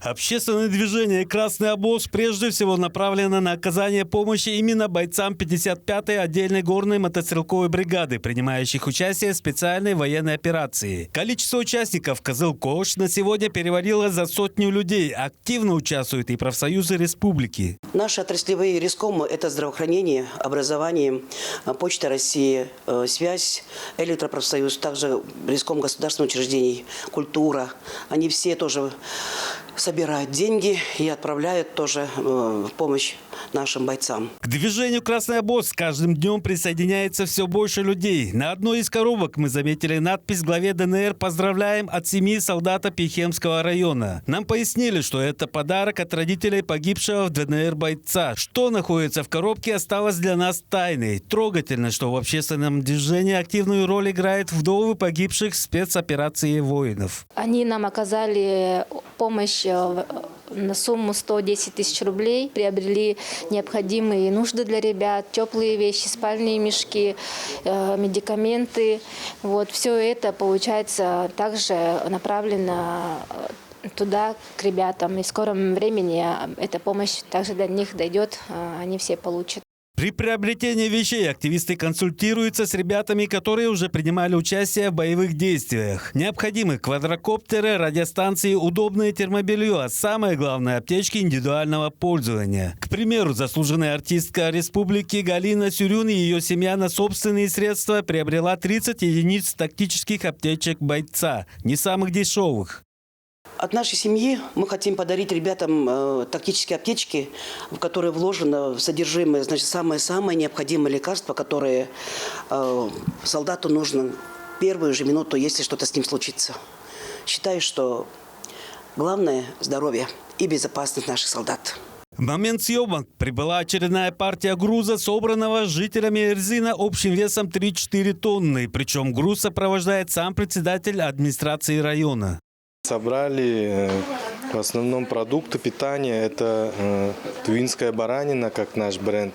Общественное движение «Красный обоз» прежде всего направлено на оказание помощи именно бойцам 55-й отдельной горной мотострелковой бригады, принимающих участие в специальной военной операции. Количество участников «Кызыл-Кош» на сегодня перевалило за 100 людей. Активно участвуют и профсоюзы республики. Наши отраслевые рискомы – это здравоохранение, образование, Почта России, связь, электропрофсоюз, также риском государственных учреждений, культура. Они все тоже собирают деньги и отправляют тоже в помощь нашим бойцам. К движению «Красный обоз» с каждым днем присоединяется все больше людей. На одной из коробок мы заметили надпись в главе ДНР «Поздравляем от семьи солдата Пихемского района». Нам пояснили, что это подарок от родителей погибшего в ДНР бойца. Что находится в коробке, осталось для нас тайной. Трогательно, что в общественном движении активную роль играют вдовы погибших в спецоперации воинов. Они нам оказали помощь на сумму 110 тысяч рублей, приобрели необходимые нужды для ребят, теплые вещи, спальные мешки, медикаменты. Вот, все это, получается, также направлено туда, к ребятам. И в скором времени эта помощь также до них дойдет, они все получат. При приобретении вещей активисты консультируются с ребятами, которые уже принимали участие в боевых действиях. Необходимы квадрокоптеры, радиостанции, удобное термобелье, а самое главное – аптечки индивидуального пользования. К примеру, заслуженная артистка республики Галина Сюрюн и ее семья на собственные средства приобрела 30 единиц тактических аптечек бойца, не самых дешевых. От нашей семьи мы хотим подарить ребятам тактические аптечки, в которые вложено в содержимое, значит, самое-самое необходимое лекарство, которое солдату нужно в первую же минуту, если что-то с ним случится. Считаю, что главное – здоровье и безопасность наших солдат. В момент съемок прибыла очередная партия груза, собранного жителями Эрзина общим весом 3-4 тонны. Причем груз сопровождает сам председатель администрации района. Собрали в основном продукты питания. Это твинская баранина, как наш бренд.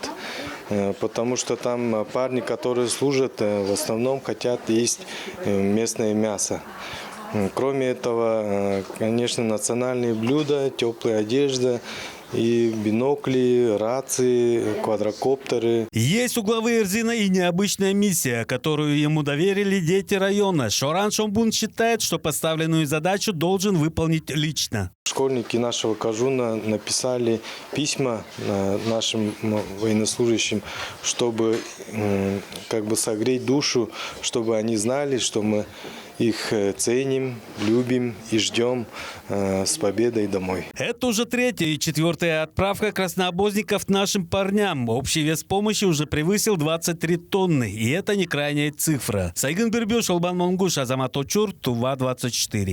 Потому что там парни, которые служат, в основном хотят есть местное мясо. Кроме этого, конечно, национальные блюда, теплая одежда. И бинокли, рации, квадрокоптеры. Есть у главы Эрзина и необычная миссия, которую ему доверили дети района. Шоран Шомбун считает, что поставленную задачу должен выполнить лично. Школьники нашего Кажуна написали письма нашим военнослужащим, чтобы как бы согреть душу, чтобы они знали, что мы их ценим, любим и ждем с победой домой. Это уже третья и четвертая отправка краснообозников нашим парням. Общий вес помощи уже превысил 23 тонны. И это не крайняя цифра. Сайгын Бирбёш, Албан Монгуш, Азамат Очур, Тува 24.